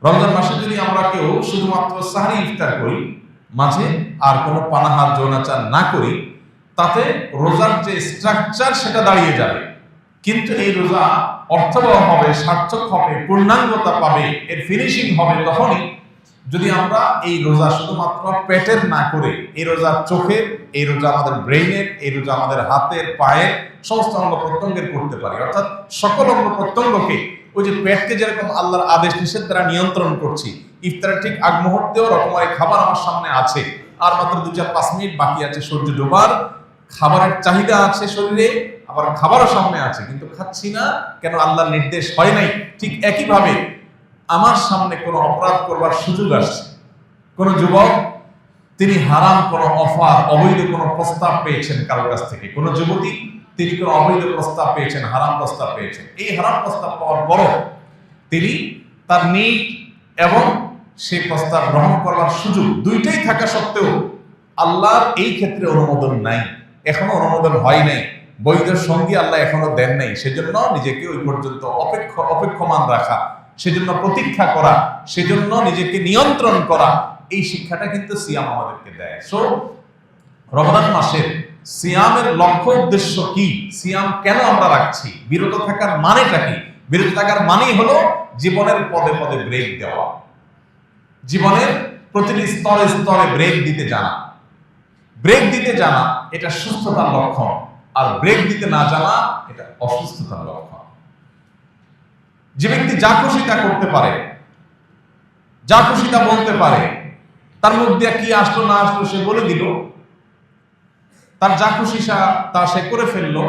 রমজান মাসে যদি আমরা কেউ শুধুমাত্র সাহরি ইফতার করি, মাঝে আর কোনো পানাহার যৌনাচার না করি, তাতে রোজার যে স্ট্রাকচার সেটা দাঁড়িয়ে যাবে, কিন্তু এই রোজা অর্থবহ হবে, সার্থক হবে, পূর্ণাঙ্গতা পাবে, এর ফিনিশিং হবে তখনই যদি আমরা এই রোজা শুধুমাত্র পেটের না করে এই রোজা চোখের, এই রোজা আমাদের ব্রেইনের, এই রোজা আমাদের হাতের, পায়ের, সমস্ত অঙ্গ প্রত্যঙ্গের করতে পারি। অর্থাৎ সকল অঙ্গ প্রত্যঙ্গকে, ওই যে পেটকে যেরকম আল্লাহর আদেশ নিষেধ দ্বারা নিয়ন্ত্রণ করছি, ইফতারের ঠিক আগ মুহূর্তেও রকমারি খাবার আমার সামনে আছে, আর মাত্র 2-4-5 মিনিট বাকি আছে সূর্য ডোবার, খাবারের চাহিদা আছে শরীরে, আবার খাবারও সামনে আছে, কিন্তু খাচ্ছি না কেন? আল্লাহর নির্দেশ হয় নাই। ঠিক একইভাবে আমার সামনে কোনো অপরাধ করবার সুযোগ আসছে, কোন যুবক তিনি হারাম কোনো অফার, অবৈধ কোনো প্রস্তাব পেয়েছেন কারোর কাছ থেকে, কোন যুবতী তিনি কোনো অবৈধ প্রস্তাব পেয়েছেন, হারাম প্রস্তাব পেয়েছেন। এই হারাম প্রস্তাব পাওয়ার পরও তিনি তার নিট এবং সেই প্রস্তাব গ্রহণ করার সুযোগ দুইটাই থাকা সত্ত্বেও আল্লাহর এই ক্ষেত্রে অনুমোদন নাই, এখনো অনুমোদন হয় নাই, বৈধ সঙ্গী আল্লাহ এখনো দেন নাই, সেজন্য নিজেকে ওই পর্যন্ত অপেক্ষমান রাখা, সেজন্য প্রতীক্ষা করা, সেজন্য নিজেকে নিয়ন্ত্রণ করা, এই শিক্ষাটা কিন্তু সিয়াম আমাদেরকে দেয়। সো রমজান মাসের সিয়ামের লক্ষ্য উদ্দেশ্য কি? সিয়াম কেন আমরা রাখছি? বিরত থাকার মানেটা কি? বিরত থাকার মানেই হলো জীবনের পদে পদে ব্রেক দেওয়া, জীবনের প্রতিটি স্তরে স্তরে ব্রেক দিতে জানা। ব্রেক দিতে জানা এটা সুস্থতার লক্ষণ, আর ব্রেক দিতে না জানা এটা অসুস্থতার লক্ষণ। যে ব্যক্তি যা খুশি তা করতে পারে, যা খুশি তা বলতে পারে, তার মুখ দিয়ে কি আসলো না আসলো সে বলে দিল, তার যা খুশি তা সে করে ফেললো,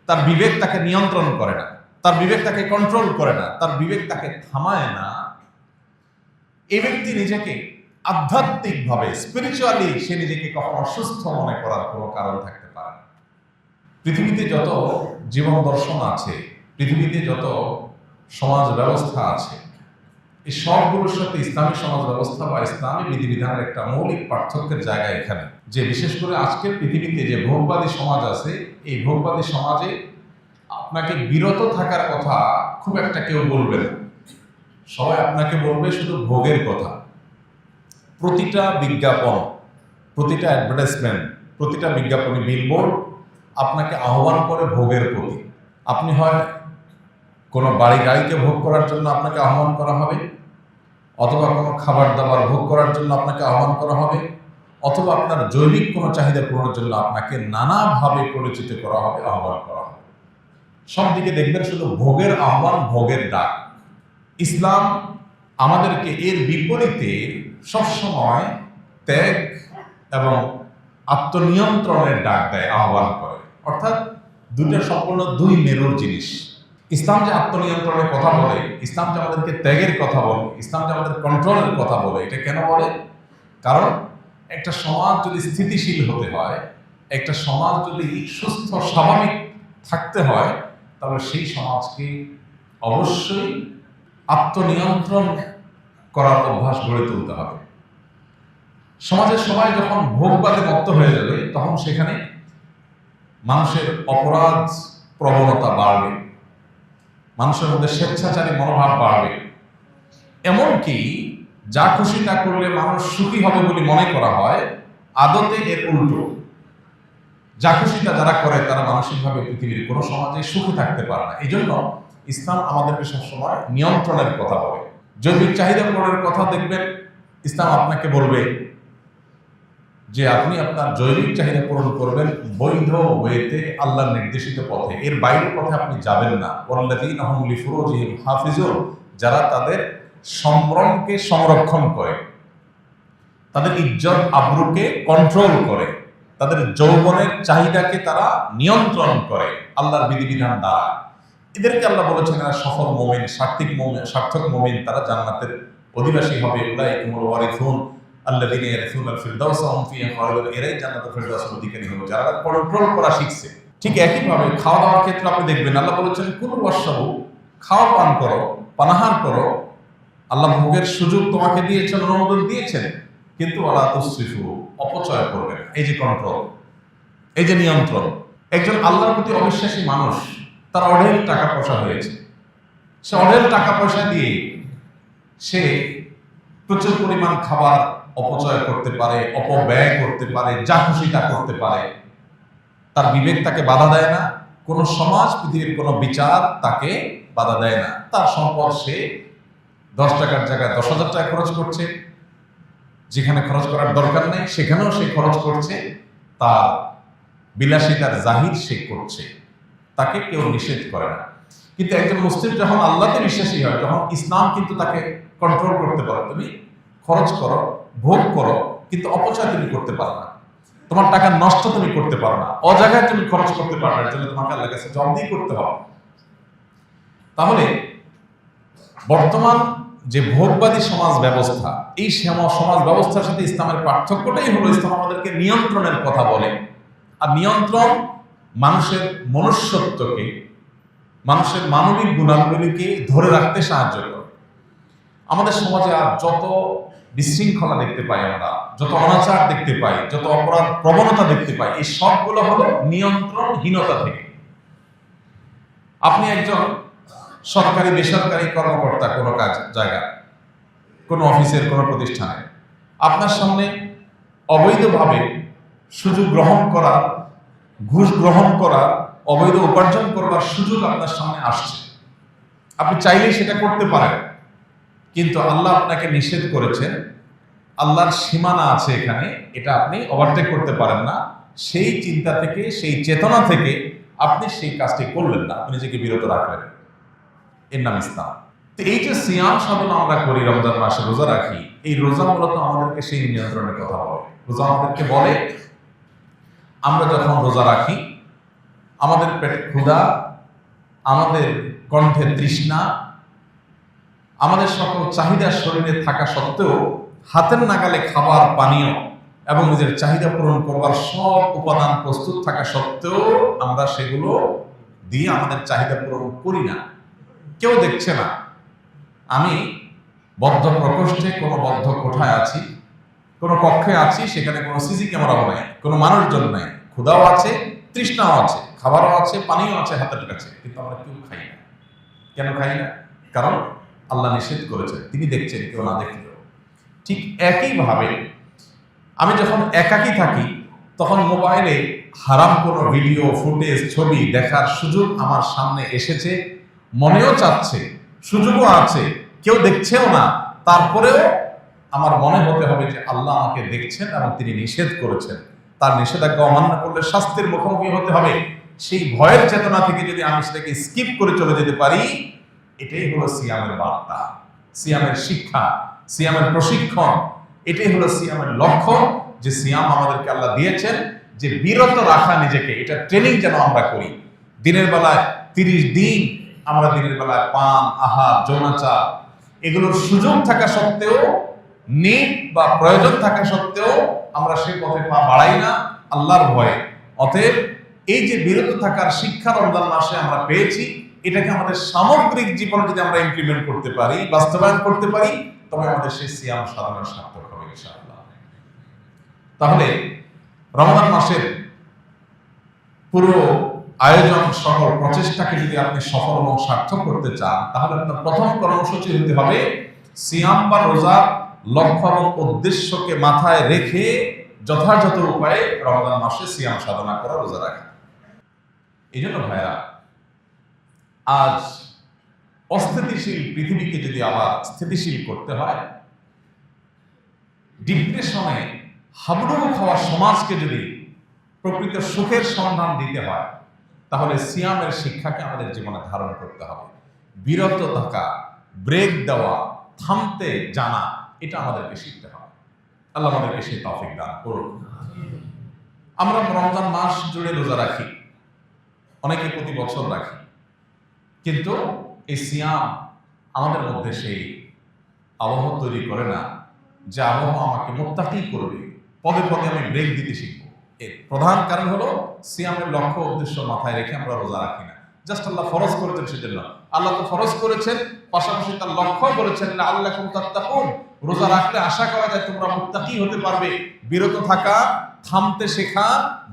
তার বিবেক তাকে নিয়ন্ত্রণ করে না, তার বিবেক তাকে কন্ট্রোল করে না, তার বিবেক তাকে থামায় না, এই ব্যক্তি নিজেকে আধ্যাত্মিকভাবে, স্পিরিচুয়ালি সে নিজেকে কখনো সুস্থ মনে করার কোনো কারণ থাকতে পারে না। পৃথিবীতে যত জীবন দর্শন আছে, পৃথিবীতে যত সমাজ ব্যবস্থা আছে, এই সবগুলোর সাথে ইসলামী সমাজ ব্যবস্থা বা ইসলামী বিধিবিধানের একটা মৌলিক পার্থক্যের জায়গা এখানে, যে বিশেষ করে আজকের পৃথিবীতে যে ভোগবাদী সমাজ আছে, এই ভোগবাদী সমাজে আপনাকে বিরত থাকার কথা খুব একটা কেউ বলবে না, সবাই আপনাকে বলবে শুধু ভোগের কথা। প্রতিটা বিজ্ঞাপন, প্রতিটা অ্যাডভার্টাইজমেন্ট, প্রতিটা বিজ্ঞাপনী বিলবোর্ড আপনাকে আহ্বান করে ভোগের প্রতি। আপনি হয় কোনো গাড়িকে ভোগ করার জন্য আপনাকে আহ্বান করা হবে, অথবা কোনো খাবার দাবার ভোগ করার জন্য আপনাকে আহ্বান করা হবে, অথবা আপনার জৈবিক কোনো চাহিদা পূরণের জন্য আপনাকে নানাভাবে পরিচিত করা হবে, আহ্বান করা হবে। সব দিকে দেখবেন শুধু ভোগের আহ্বান, ভোগের ডাক। ইসলাম আমাদেরকে এর বিপরীতে সবসময় ত্যাগ এবং আত্মনিয়ন্ত্রণের ডাক দেয়, আহ্বান করে। অর্থাৎ দুইটা সম্পূর্ণ দুই মেরুর জিনিস। ইসলাম যে আত্মনিয়ন্ত্রণের কথা বলে, ইসলাম যে আমাদেরকে ত্যাগের কথা বলে, ইসলাম যে আমাদের কন্ট্রোলের কথা বলে, এটা কেন বলে? কারণ একটা সমাজ যদি স্থিতিশীল হতে হয়, একটা সমাজ যদি সুস্থ স্বাভাবিক থাকতে হয়, তাহলে সেই সমাজকে অবশ্যই আত্মনিয়ন্ত্রণ করার অভ্যাস গড়ে তুলতে হবে। সমাজের সবাই যখন ভোগবাদে মত্ত হয়ে যাবে, তখন সেখানে মানুষের অপরাধ প্রবণতা বাড়বে, মানুষের মধ্যে স্বেচ্ছাচারী মনোভাব বাড়বে, এমনকি যা খুশি তা করলে মানুষ সুখী হবে বলে মনে করা হয়, আদতে এর উল্টো। যা খুশি তা যারা করে তারা মানসিকভাবে পৃথিবীর কোনো সমাজে সুখী থাকতে পারে না। এই জন্য ইসলাম আমাদেরকে সবসময় নিয়ন্ত্রণের কথা বলে। জৈবিক চাহিদা পূরণের কথা দেখবেন, ইসলাম আপনাকে বলবে যে আপনি আপনার জৈবিক চাহিদা পূরণ করবেন বৈধ ওয়েতে, আল্লাহর নির্দেশিত পথে, এর বাইরের পথে আপনি যাবেন না। ওয়াল্লাযীনা হুম লিফুরুজিহিম হাফিজুন, যারা তাদের সম্ভ্রমকে সংরক্ষণ করে, তাদের ইজ্জত আবরুকে কন্ট্রোল করে, তাদের যৌবনের চাহিদাকে তারা নিয়ন্ত্রণ করে আল্লাহর বিধিবিধান দ্বারা। এদেরকে আল্লাহ বলেছেন এরা সফল মুমিন, সার্থক মুমিন, তারা জান্নাতের অধিবাসী হবে। উলাইকুমুল ওয়ারিসুন আল্লাযীনা ইয়ারিসুনাল ফিরদাউসা হুম ফিহা খালিদুন, এরাই জান্নাতুল ফিরদাউসের অধিকারী হবে যারা কন্ট্রোল করা শিখছে। ঠিক একইভাবে খাওয়া দাওয়ার ক্ষেত্রে আপনি দেখবেন আল্লাহ বলেছেন কুলু ওয়াশরাবু, খাও পান করো, পানাহার করো, আল্লাহ ভোগের সুযোগ তোমাকে দিয়েছেন, অনুমোদন দিয়েছেন, কিন্তু ওয়ালা তুসরিফু, অপচয় করবে না। এই যে কন্ট্রোল, এই যে নিয়ন্ত্রণ। একজন আল্লাহর প্রতি অবিশ্বাসী মানুষ, তার অঢেল টাকা পয়সা হয়েছে, সে অঢেল টাকা পয়সা দিয়ে সে প্রচুর পরিমাণ খাবার অপচয় করতে পারে, অপব্যয় করতে পারে, যা খুশি তা করতে পারে, তার বিবেক তাকে বাধা দেয় না, কোন সমাজ, পৃথিবীর কোন বিচার তাকে বাধা দেয় না। তার সম্পদ সে 10 টাকার জায়গায় 10,000 টাকা খরচ করছে, যেখানে খরচ করার দরকার নেই সেখানেও সে খরচ করছে, তার বিলাসিতার জাহির সে করছে, তাকে কেউ নিষেধ করে না। কিন্তু একজন মুসলিম যখন আল্লাহতে বিশ্বাসী হয়, তখন ইসলাম কিন্তু তাকে কন্ট্রোল করতে পারে। তুমি খরচ করো, ভোগ করো, কিন্তু অপচয় তুমি করতে পারো না, তোমার টাকা নষ্ট তুমি করতে পারো না, অজায়গায় তুমি খরচ করতে পারো না, এর জন্য তোমাকে আল্লাহর কাছে জবাবদিহি করতে হবে। তাহলে বর্তমান যে ভোগবাদী সমাজ ব্যবস্থা, এই সমাজ ব্যবস্থার সাথে ইসলামের পার্থক্যটাই হলো ইসলাম আমাদেরকে নিয়ন্ত্রণের কথা বলে। আর নিয়ন্ত্রণ মানুষের মনুষ্যত্বকে, মানুষের মানবিক গুণাবলীকে ধরে রাখতে সাহায্য করে। আমাদের সমাজে আর যত বিশৃঙ্খলা দেখতে পাই আমরা, যত অনাচার দেখতে পাই, যত অপরাধ প্রবণতা দেখতে পাই, এই সবগুলো হলো নিয়ন্ত্রণহীনতা থেকে। আপনি একজন সরকারি বেসরকারি কর্মকর্তা, কোনো কাজ জায়গায়, কোনো অফিসের কোনো প্রতিষ্ঠানে, আপনার সামনে অবৈধভাবে সুযোগ গ্রহণ করা, ঘুষ গ্রহণ করা, অবৈধ উপার্জন করবার সুযোগ আপনার সামনে আসছে। আপনি চাইলেই সেটা করতে পারেন, কিন্তু আল্লাহ আপনাকে নিষেধ করেছেন, আল্লাহর সীমানা আছে এখানে, এটা আপনি ওভারটেক করতে পারেন না। সেই চিন্তা থেকে, সেই চেতনা থেকে আপনি সেই কাজটি করলেন না, আপনি নিজেকে বিরত রাখলেন। এর নাম ইসলাম। তো এই যে সিয়াম সাধনা আমরা করি, রমজান মাসে রোজা রাখি, এই রোজা মূলত আমাদেরকে সেই নিয়ন্ত্রণের কথা বলে। রোজা আমাদেরকে বলে আমরা যখন রোজা রাখি, আমাদের পেটে ক্ষুধা, আমাদের কণ্ঠে তৃষ্ণা, আমাদের সকল চাহিদা শরীরে থাকা সত্ত্বেও, হাতের নাগালে খাবার, পানীয় এবং নিজের চাহিদা পূরণ করবার সব উপাদান প্রস্তুত থাকা সত্ত্বেও আমরা সেগুলো দিয়ে আমাদের চাহিদা পূরণ করি না। কেউ দেখছে না, আমি বদ্ধ প্রকোষ্ঠে, কোনো বদ্ধ কোঠায় আছি, কোনো কক্ষে আছি, সেখানে কোনো সিসি ক্যামেরাও নাই, কোনো মানুষজন নাই, ক্ষুধাও আছে, তৃষ্ণাও আছে, খাবারও আছে, পানিও আছে হাতের কাছে, কিন্তু আমরা কেউ খাই না। কেন খাই না? কারণ আল্লাহ নিষেধ করেছেন, তিনি দেখছেন, কেউ না দেখলেও। ঠিক একইভাবে আমি যখন একাকী থাকি, তখন মোবাইলে হারাম কোনো ভিডিও, ফুটেজ, ছবি দেখার সুযোগ আমার সামনে এসেছে, মনেও চাচ্ছে, সুযোগও আছে, কেউ দেখছেও না, তারপরেও আমার মনে হতে হবে যে আল্লাহ আমাকে দেখছেন এবং তিনি নিষেধ করেছেন, তার নিষেধাজ্ঞা অমান্য করলে শাস্তির মুখোমুখি হতে হবে। সেই ভয়ের চেতনা থেকে যদি আমি সেটাকে স্কিপ করে চলে যেতে পারি, এটাই হলো সিয়ামের বার্তা, সিয়ামের শিক্ষা, সিয়ামের প্রশিক্ষণ। এটাই হলো সিয়ামের লক্ষ্য, যে সিয়াম আমাদেরকে আল্লাহ দিয়েছেন যে বিরত রাখা নিজেকে, এটা ট্রেনিং যেন আমরা করি। দিনের বেলায় 30 দিন আমরা দিনের বেলায় পান, আহার, যৌনাচার এগুলোর সুযোগ থাকা সত্ত্বেও, নিড বা প্রয়োজন থাকা সত্ত্বেও আমরা সেই পথে পা বাড়াই না আল্লাহর ভয়ে। অতএব এই যে বিরত থাকার শিক্ষা রমজান মাসে আমরা পেয়েছি, এটাকে আমাদের সামগ্রিক জীবনে যদি আমরা ইমপ্লিমেন্ট করতে পারি, বাস্তবায়ন করতে পারি, তবে আমাদের সেই সিয়াম সাধনা সার্থক হবে ইনশাআল্লাহ। তাহলে রমজান মাসের পুরো আয়োজন, সকল প্রচেষ্টাকে যদি আপনি সফল এবং সার্থক করতে চান, তাহলে আপনার প্রথম কর্মসূচি হতে হবে সিয়াম বা রোজার লক্ষ্য এবং উদ্দেশ্যকে মাথায় রেখে যথাযথ উপায়ে রমজান মাসে সিয়াম সাধনা করা, রোজা রাখা। এই জন্য ভাইরা, আজ অস্থিতিশীল পৃথিবীকে যদি আবার স্থিতিশীল করতে হয়, ডিপ্রেশনে হাবুডুবু খাওয়া সমাজকে যদি প্রকৃত সুখের সন্ধান দিতে হয়, তাহলে সিয়ামের শিক্ষাকে আমাদের জীবনে ধারণ করতে হবে। বিরত থাকা, ব্রেক দেওয়া, থামতে জানা, এটা আমাদেরকে শিখতে হবে। আল্লাহ আমাদেরকে সেই তৌফিক দান করুন। আমরা রমজান মাস জুড়ে রোজা রাখি, অনেকে প্রতি বছর রাখি, কিন্তু এই সিয়াম আমাদের মধ্যে সেই আবহ তৈরি করে না যে আবহ আমাকে মুত্তাকি করবে, পদে পদে আমি ব্রেক দিতে শিখবো। এর প্রধান কারণ হলো সিয়ামের লক্ষ্য উদ্দেশ্য মাথায় রেখে আমরা রোজা রাখি না। জাস্ট আল্লাহ ফরজ করেছেন সেজন্য, আল্লাহ তো ফরজ করেছেন, পাশাপাশি তার লক্ষ্য বলেছেন লাআল্লাকুম তাত্তাকুন, রোজা রাখলে আশা করা যায় তোমরা মুত্তাকি হতে পারবে। বিরত থাকা, থামতে শেখা,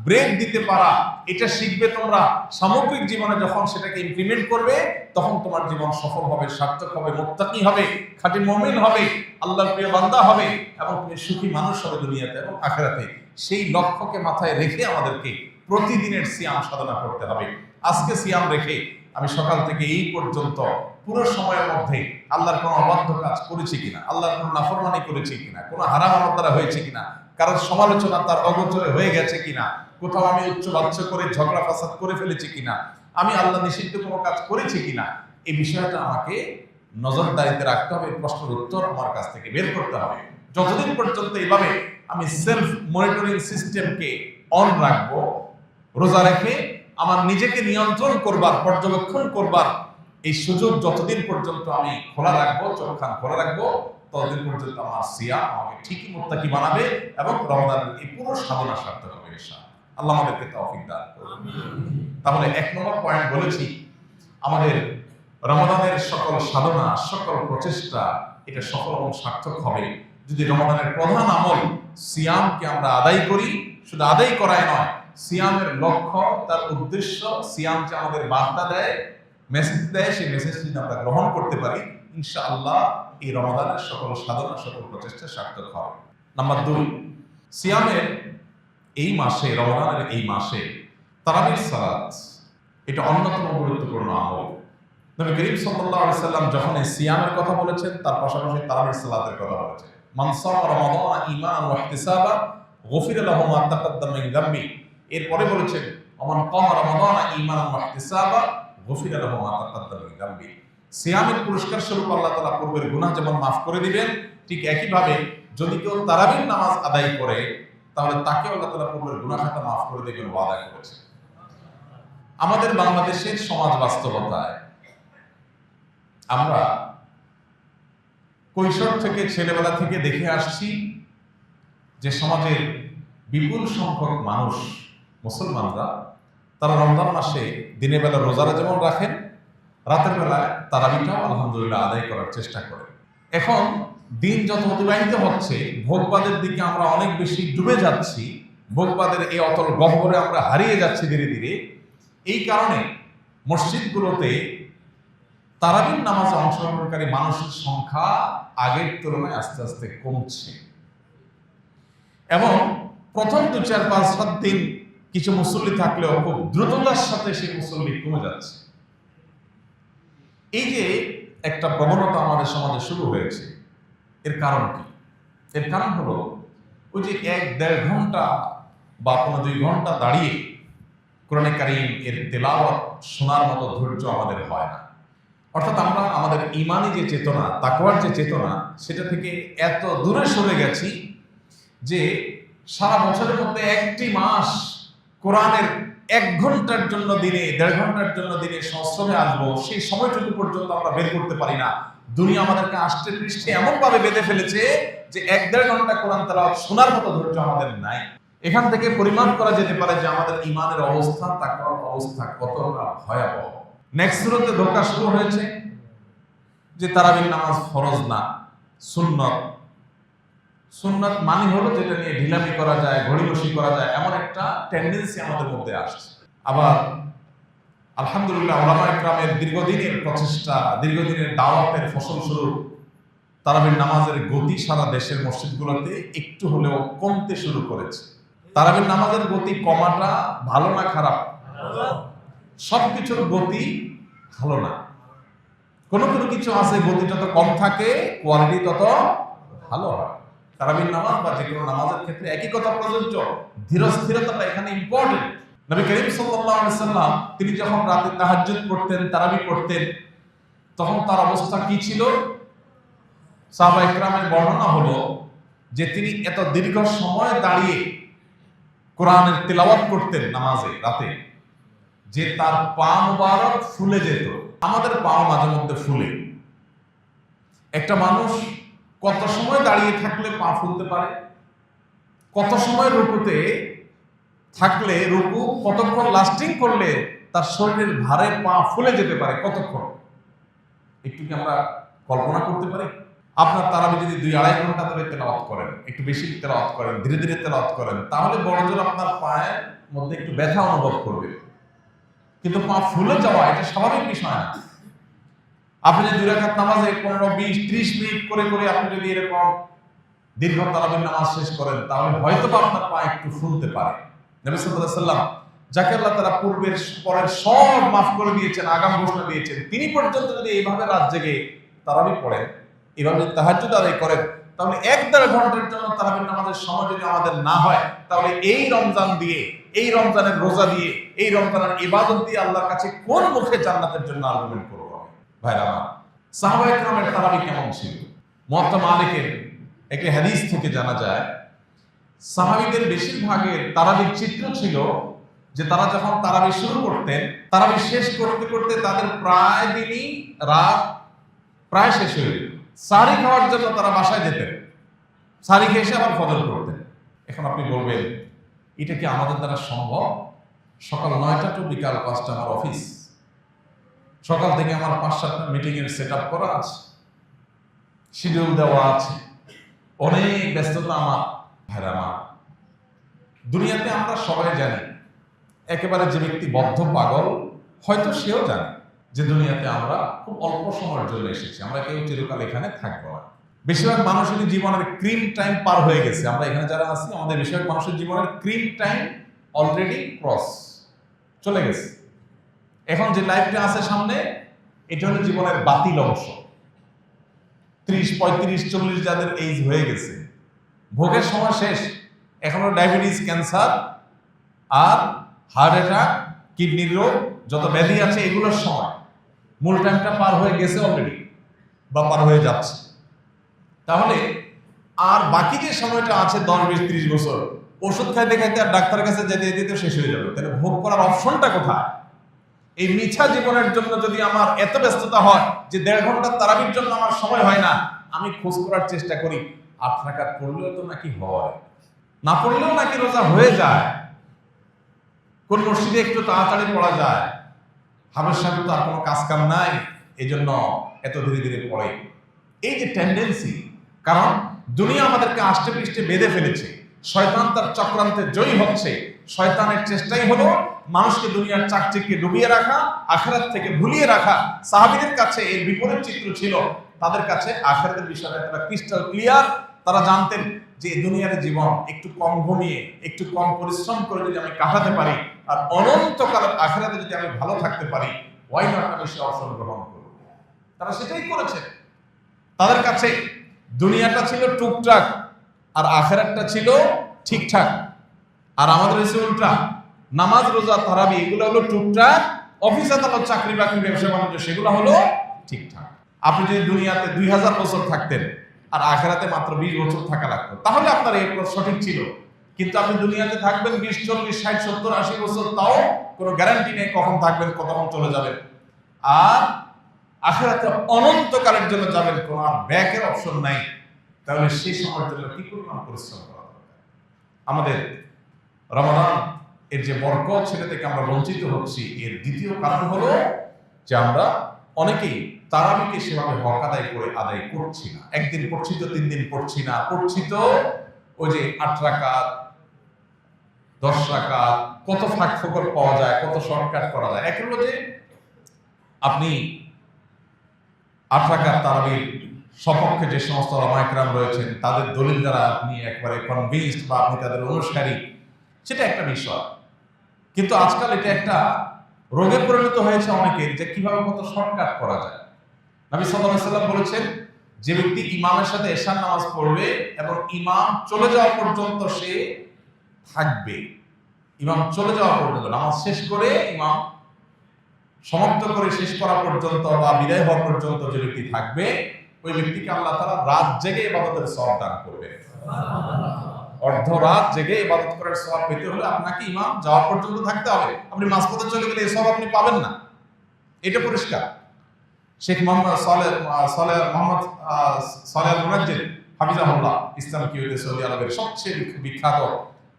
ব্রেক দিতে পারা, এটা শিখবে তোমরা। সামগ্রিক জীবনে যখন সেটাকে ইমপ্লিমেন্ট করবে, তখন তোমার জীবন সফল হবে, সার্থক হবে, মুত্তাকি হবে, খাঁটি মুমিন হবে, আল্লাহর প্রিয় বান্দা হবে, এবং তুমি সুখী মানুষ হবে দুনিয়াতে এবং আখিরাতে। সেই লক্ষ্যকে মাথায় রেখে আমাদেরকে প্রতিদিনের সিয়াম সাধনা করতে হবে। আজকে সিয়াম রেখে আমি সকাল থেকে এই পর্যন্ত পুরো সময়ের মধ্যে আল্লাহর কোনো অবাধ্য কাজ করেছি কিনা, আল্লাহর কোনো নাফরমানি করেছি কিনা, কোনো হারাম আমার দ্বারা হয়েছে কিনা, কারণ সমালোচনা তার অগোচরে হয়ে গেছে কিনা, কোথাও আমি উচ্চ বাচ্চ করে ঝগড়া ফাসাদ করে ফেলেছি কিনা, আমি আল্লাহ নিষিদ্ধ কোনো কাজ করেছি কিনা, এই বিষয়টা আমাকে নজরদারিতে রাখতে হবে। প্রশ্নের উত্তর আমার কাছ থেকে বের করতে হবে। যতদিন পর্যন্ত এইভাবে আমি সেলফ মনিটরিং সিস্টেমকে অন রাখবো, রোজা রেখে আমার নিজেকে নিয়ন্ত্রণ করবার, পর্যবেক্ষণ করবার এই সুযোগ যতদিন পর্যন্ত আমি খোলা রাখবো, চোখখান খোলা রাখবো, ততদিন পর্যন্ত আমার সিয়াম আমাকে ঠিকই মুত্তাকি বানাবে এবং রমজানের এই পুরো সাধনা সার্থক হবে ইনশাআল্লাহ। আল্লাহ আমাদেরকে তৌফিক দান করুন। তাহলে 1 নম্বর পয়েন্ট বলেছি, আমাদের রমজানের সকল সাধনা, সকল প্রচেষ্টা এটা সফল এবং সার্থক হবে যদি রমজানের প্রধান আমল সিয়ামকে আমরা আদায় করি। শুধু আদায় করাই নয়, সিয়ামের লক্ষ্য, তার উদ্দেশ্য, সিয়াম যে আমাদের বার্তা দেয়, মেসেজ দেয়, সেই মেসেজ যদি আমরা গ্রহণ করতে পারি, ইনশাআল্লাহ এই রমজানের সকল সাধনা, সকল প্রচেষ্টা সার্থক হবে। নাম্বার 2, সিয়ামের এই মাসে, রমজানের এই মাসে তারাবির সালাত এটা অন্যতম গুরুত্বপূর্ণ আমল। নবী করিম সাল্লাল্লাহু আলাইহি সাল্লাম যখন এই সিয়ামের কথা বলেছেন, তার পাশাপাশি তারাবির সালাতের কথা বলেছেন। মান সামা রমাদান ঈমানান ওয়া ইহতিসাবান গুফিরা লাহু মা তাকাদ্দামা মিন যামবি। এরপরে বলেছেন ওমান কামা রমাদান ঈমানান ওয়া ইহতিসাবান গুফিরা লাহু মা তাকাদ্দামা মিন যামবি। সিয়ামের পুরস্কার স্বরূপ আল্লাহ তাআলা পূর্বের গুনাহ যেমন মাফ করে দিবেন, ঠিক একই ভাবে যদি কেউ তারাবির নামাজ আদায় করে, তাহলে তাকে আল্লাহ তাআলা পূর্বের গুনাহ খাতা মাফ করে দিবেন ওয়াদা করেছেন। আমাদের বাংলাদেশের সমাজ বাস্তবতায় আমরা কৈশোর থেকে, ছেলেবেলা থেকে দেখে আসছি যে সমাজের বিপুল সংখ্যক মানুষ, মুসলমানরা, তারা রমজান মাসে দিনের বেলা রোজারা যেমন রাখেন, রাতের বেলায় তারাবিটাও আলহামদুলিল্লাহ আদায় করার চেষ্টা করেন। এখন দিন যত অতিবাহিত হচ্ছে, ভোগবাদের দিকে আমরা অনেক বেশি ডুবে যাচ্ছি, ভোগবাদের এই অতল গহ্বরে আমরা হারিয়ে যাচ্ছি ধীরে ধীরে। এই কারণে মসজিদগুলোতে তারাবির নামাজে অংশগ্রহণকারী মানুষের সংখ্যা আগের তুলনায় আস্তে আস্তে কমছে, এবং প্রথম 2, 4, 5, 7 দিন কিছু মুসল্লি থাকলেও খুব দ্রুততার সাথে সেই মুসল্লি কমে যাচ্ছে। এই যে একটা প্রবণতা আমাদের সমাজে শুরু হয়েছে, এর কারণ কি? এর কারণ হলো ওই যে 1-1.5 ঘন্টা বা 2 ঘন্টা দাঁড়িয়ে কোরআনে কারীম এর তেলাওয়াত শোনার মতো ধৈর্য আমাদের হয় না। অর্থাৎ আমরা আমাদের ঈমানি যে চেতনা, তাকওয়ার যে চেতনা, সেটা থেকে এত দূরে সরে গেছি যে সারা বছরের মধ্যে একটি মাস কোরআনের 1 ঘন্টার জন্য দিনে, 1.5 ঘন্টার জন্য দিনে সংস্রবে আসবো, সেই সময়টুকু পর্যন্ত আমরা বের করতে পারি না। দুনিয়া আমাদেরকে আষ্টে পৃষ্ঠে এমন ভাবে বেঁধে ফেলেছে যে 1-1.5 ঘন্টা কোরআন তেলাওয়াত শোনার মতো ধৈর্য আমাদের নাই। এখান থেকে পরিমাপ করা যেতে পারে যে আমাদের ঈমানের অবস্থা, তাকওয়ার অবস্থা কতটা ভয়াবহ। নেক্সট সুরতে ধোঁকা শুরু হয়েছে যে তারাবির নামাজ ফরজ না, সুন্নত। সুন্নাত মানে হলো যেটা নিয়ে ঢিলামি করা যায়, ঘড়িবসি করা যায়, এমন একটা টেন্ডেন্সি আমাদের মধ্যে আসছে। আবার আলহামদুলিল্লাহ উলামা ইকরামের দীর্ঘদিনের প্রচেষ্টা, দীর্ঘদিনের দাওয়াতের ফসলস্বরূপ তারাবির নামাজের গতি সারা দেশের মসজিদগুলোতে একটু হলেও কমতে শুরু করেছে। তারাবির নামাজের গতি কমাটা ভালো না খারাপ? সবকিছুর গতি ভালো না। কোনো কোনো কিছু আছে গতি যত কম থাকে কোয়ালিটি তত ভালো হয়। তারাবির নামাজ বা যে কোনো নামাজের ক্ষেত্রে একই কথা প্রযোজ্য, ধীরস্থিরতাটা এখানে ইম্পর্টেন্ট। নবী করিম সাল্লাল্লাহু আলাইহি সাল্লাম তিনি যখন রাতে তাহাজ্জুদ পড়তেন, তারাবি পড়তেন, তখন তার অবস্থা কি ছিল? সাহাবায়ে কেরামের বর্ণনা হলো যে তিনি এত দীর্ঘ সময় দাঁড়িয়ে কোরআনের তেলাওয়াত করতেন নামাজে রাতে, যে তার পা মুবারক ফুলে যেত। আমাদের পা মাঝে মধ্যে ফুলে। একটা মানুষ কত সময় দাঁড়িয়ে থাকলে পা ফুলতে পারে? কত সময় রুকুতে থাকলে, রুকু কতক্ষণ লাস্টিং করলে তার শরীরের ভারে পা ফুলে যেতে পারে? কতক্ষণ? একটু কি আমরা কল্পনা করতে পারি? আপনার তারাবি যদি 2-2.5 ঘন্টা ধরে তেলাওয়াত করেন, একটু বেশি তেলাওয়াত করেন, ধীরে ধীরে তেলাওয়াত করেন, তাহলে বড়জোর আপনার পায়ে মধ্যে একটু ব্যথা অনুভব করবে, কিন্তু পা ফুলে যাওয়া এটা স্বাভাবিক বিষয় না। আপনি যদি 2 রাকাত নামাজে 15, 20, 30 মিনিট করে করে আপনি যদি এরকম দীর্ঘ তারাবির নামাজ শেষ করেন, তাহলে হয়তো আপনার পা একটু ফুলতে পারে। নবী সাল্লাল্লাহু আলাইহি সাল্লাম যাকে আল্লাহ তাআলা পূর্বের পরের সব মাফ করে দিয়েছেন, আগাম ঘোষণা দিয়েছেন, তিনি পর্যন্ত যদি এইভাবে রাত জেগে তারাবি পড়েন, এইভাবে তাহাজ্জুদ আদায় করেন, তাহলে 1-1.5 ঘন্টার জন্য তারাবির নামাজের সময় যদি আমাদের না হয়, তাহলে এই রমজান দিয়ে, এই রমজানের রোজা দিয়ে, এই রমজানের ইবাদত দিয়ে আল্লাহর কাছে কোন মুখে জান্নাতের জন্য আর্গুমেন্ট করব? ভাইরা আমার, সাহাবায়ে কেরামের তারাবি কেমন ছিল? মুয়াত্তা মালিকের একটি হাদিস থেকে জানা যায়, সাহাবীদের বেশিরভাগের তারাবির চিত্র ছিল যে তারা যখন তারাবি শুরু করতেন, তারাবি শেষ করতে করতে তাদের প্রায় দিনই রাত প্রায় শেষ হয়ে যেত। সারি খাওয়ার জন্য তারা বাসায় যেতেন, সারি খেয়ে এসে আবার ফজর করতেন। এখন আপনি বলবেন, এটা কি আমাদের দ্বারা সম্ভব? সকাল 9টা টু বিকাল 5টা আমার অফিস, সকাল থেকে আমার 5-7টা মিটিং এর সেট আপ করা আছে, শিডিউল দেওয়া আছে, অনেক ব্যস্ততা আমার। ভাইরা আমার, দুনিয়াতে আমরা সবাই জানি, একেবারে যে ব্যক্তি বদ্ধ পাগল হয়তো সেও জানে যে দুনিয়াতে আমরা খুব অল্প সময়ের জন্য এসেছি, আমরা কেউ চিরকাল এখানে থাকবো না। বেশিরভাগ মানুষের জীবনের ক্রিম টাইম পার হয়ে গেছে। আমরা এখানে যারা আছি, আমাদের বেশিরভাগ মানুষের জীবনের ক্রিম টাইম অলরেডি ক্রস চলে গেছে। এখন যে লাইফটা আছে সামনে, এটা হলো জীবনের বাতিল অংশ। 30, 35, 40 যাদের এইজ হয়ে গেছে, ভোগের সময় শেষ। এখন ডায়াবেটিস, ক্যান্সার আর হার্ট অ্যাটাক, কিডনির রোগ, যত ব্যাধি আছে এগুলোর সময়। মূল টাইমটা পার হয়ে গেছে অলরেডি, বা পার হয়ে যাচ্ছে। তাহলে আর বাকি যে সময়টা আছে 10, 20, 30 বছর, ওষুধ খাইতে খাইতে আর ডাক্তারের কাছে যেতে যেতে তো শেষ হয়ে যাবে। তাহলে ভোগ করার অপশনটা কোথায়? এই মিছা জীবনের জন্য যদি আমার এত ব্যস্ততা হয় যে 1.5 ঘন্টা তারাবির জন্য আমার সময় হয় না, আমি খোঁজ করার চেষ্টা করি 8 রাকাত পড়লেও তো নাকি হয়, না পড়লেও নাকি রোজা হয়ে যায়, কোন মসজিদে একটু তাড়াতাড়ি পড়া যায়, হাবের সাহেব তো আর কোনো কাজ কাম নাই, এই জন্য এত ধীরে ধীরে পড়ে। এই যে টেন্ডেন্সি, কারণ দুনিয়া আমাদেরকে আষ্টে পৃষ্ঠে বেঁধে ফেলেছে, শয়তান তার চক্রান্তে জয়ী হচ্ছে। শয়তানের চেষ্টাই হলো মানুষকে দুনিয়ার চাকচিক্যে ডুবিয়ে রাখা, আখিরাত থেকে ভুলিয়ে রাখা। সাহাবীদের কাছে এর বিপরীত চিত্র ছিল। তাদের কাছে আখিরাতের বিষয়টা একটা ক্রিস্টাল ক্লিয়ার। তারা জানতেন যে দুনিয়ার জীবন একটু কম ঘুমিয়ে, একটু কম পরিশ্রম করে যদি আমি কাটাতে পারি, আর অনন্তকালের আখিরাতে যদি আমি ভালো থাকতে পারি, ওয়াই নট আমি সে অবসর গ্রহণ করব। তারা সেটাই করেছে। তাদের কাছে দুনিয়াটা ছিল টুকটাক, আর আখিরাতটা ছিল ঠিকঠাক। আর আমাদের এসে উল্টা, নামাজ, রোজা, তারাবি এগুলো হলো টুকটাক, অফিস আদালত, চাকরি বাকরি, ব্যবসা বাণিজ্য সেগুলো হলো ঠিকঠাক। আপনি যদি দুনিয়াতে 2000 বছর থাকতেন আর আখিরাতে মাত্র 20 বছর থাকা লাগতো, তাহলে আপনার এই সঠিক ছিল। কিন্তু আপনি দুনিয়াতে থাকবেন 20, 40, 60, 70, 80 বছর, তাও কোনো গ্যারান্টি নেই কখন থাকবেন, কতক্ষণ চলে যাবেন। আর আখিরাতে অনন্তকালের জন্য যাবেন, কোনো আর ব্যাকের অপশন নাই। তাহলে সেই সময়ের জন্য কি পরিমাণ পরিশ্রম করা দরকার। আমাদের রমাদান এর যে বরকত, সেটা থেকে আমরা বঞ্চিত হচ্ছি। এর দ্বিতীয় কারণ হলো যে আমরা অনেকেই তারাবিকে সেভাবে হক আদায় করছি না। একদিন পড়ছি তো 3 দিন পড়ছি না, পড়ছি তো ওই যে 8 রাকাত, 10 রাকাত, কত ফাঁক ফোকর পাওয়া যায়, কত শর্টকাট করা যায়। এক হলো যে আপনি 8 রাকাত তারাবির সপক্ষে যে সমস্ত ওলামায়ে কেরাম রয়েছেন, তাদের দলিল দ্বারা আপনি একবারে কনভিন্সড বা আপনি তাদের অনুসারী, সেটা একটা বিষয়। কিন্তু আজকাল এটা একটা রোগে পরিণত হয়েছে অনেকের, যে কিভাবে কত শর্টকাট করা যায়। নবী সাল্লাল্লাহু আলাইহি ওয়াসাল্লাম বলেছেন, যে ব্যক্তি ইমামের সাথে এশার নামাজ পড়বে এবং ইমাম চলে যাওয়া পর্যন্ত সে থাকবে, ইমাম চলে যাওয়া পর্যন্ত, নামাজ শেষ করে ইমাম সমাপ্ত করে শেষ করা পর্যন্ত বা বিদায় হওয়া পর্যন্ত যে ব্যক্তি থাকবে, ওই ব্যক্তিকে আল্লাহ তাআলা রাত জেগে ইবাদতের সওয়াব দান করবে। অর্ধ রাত জেগে ইবাদত করার সওয়াব পেতে হলে আপনাকে ইমাম যাওয়া পর্যন্ত থাকতে হবে। আপনি মাঝপথে চলে গেলে এই সওয়াব আপনি পাবেন না, এটা পরিষ্কার। শেখ মোহাম্মদ সালেহ আল মুনাজ্জির হাফিজাহুল্লাহ, ইসলামিক ইউনিভার্সিটি সৌদি আরবের সবচেয়ে বিখ্যাত,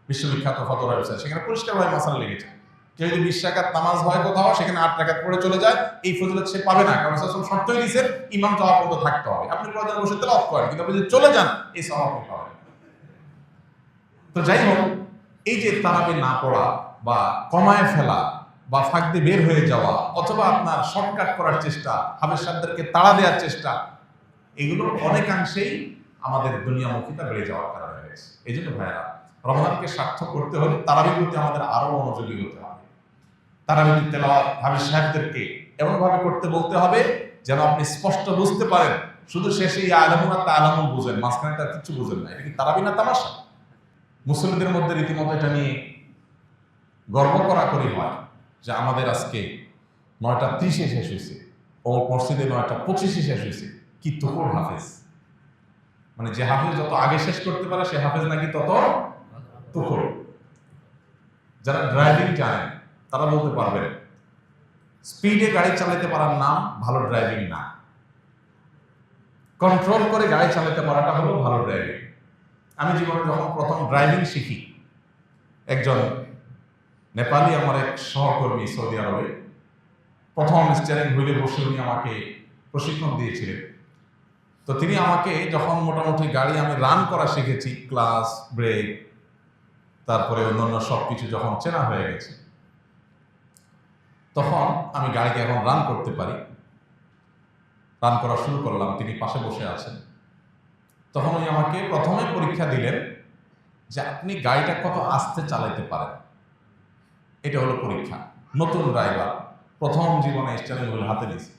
বিশ্ববিখ্যাত ফতোয়া ওয়েবসাইট, সেখানে পরিষ্কারভাবে মাসালা লিখেছে, কেউ যদি 20 রাকাত নামাজ হয় কোথাও, সেখানে 8 রাকাত পড়ে চলে যায়, এই ফজিলত সে পাবে না। কারণ রাসূল শর্তই দিয়েছেন ইমাম যাওয়া পর্যন্ত থাকতে হবে। আপনি প্রয়োজন বসে তেলাওয়াত করেন, কিন্তু আপনি যদি চলে যান, এই সওয়াব আপনি পাবেন। তো যাই হোক, এই যে তারাবি না পড়া বা কমায় ফেলা বা ফাঁক দিয়ে বের হয়ে যাওয়া অথবা আপনার শর্টকাট করার চেষ্টা, হাফেজ সাহেবদেরকে তাড়া দেওয়ার চেষ্টা, এগুলো অনেকাংশেই আমাদের দুনিয়ামুখিতা বেড়ে যাওয়ার কারণে হয়েছে। এই জন্য ভাইয়া, রমজানকে সার্থক করতে হলে তারাবির প্রতি আমাদের আরো মনোযোগী হতে হবে। তারাবির তেলাওয়াত হাফেজ সাহেবদেরকে এমনভাবে করতে বলতে হবে যেন আপনি স্পষ্ট বুঝতে পারেন। শুধু শেষে ইয়া আলামুন আর তাআলামুন বুঝেন, মাঝখানে তার কিছু বুঝেন না। এটা কি তারাবি না তামাশা? মুসলিমদের মধ্যে রীতিমতো এটা নিয়ে গর্ব করা করি হয় যে আমাদের আজকে 9:30 শেষ হয়েছে, ও মসজিদে 9:25 শেষ হয়েছে। কি তুকুর হাফেজ, মানে যে হাফেজ যত আগে শেষ করতে পারে সে হাফেজ নাকি তত তুকুর। যারা ড্রাইভিং জানেন তারা বলতে পারবেন স্পিডে গাড়ি চালাতে পারার নাম ভালো ড্রাইভিং না, কন্ট্রোল করে গাড়ি চালাতে পারাটা হলো ভালো ড্রাইভিং। আমি জীবনে যখন প্রথম ড্রাইভিং শিখি, একজন নেপালি আমার এক সহকর্মী সৌদি আরবে প্রথম স্টিয়ারিং হুইলে বসে উনি আমাকে প্রশিক্ষণ দিয়েছিলেন। তো তিনি আমাকে যখন মোটামুটি গাড়ি আমি রান করা শিখেছি, ক্লাস, ব্রেক, তারপরে অন্যান্য সব কিছু যখন চেনা হয়ে গেছে, তখন আমি গাড়িকে এখন রান করতে পারি। রান করা শুরু করলাম, তিনি পাশে বসে আছেন। তখন উনি আমাকে প্রথমে পরীক্ষা দিলেন যে আপনি গাড়িটা কত আস্তে চালাতে পারেন। এটা হলো পরীক্ষা। নতুন ড্রাইভার, প্রথম জীবনে স্টিয়ারিং হুইল হাতে নিয়েছে,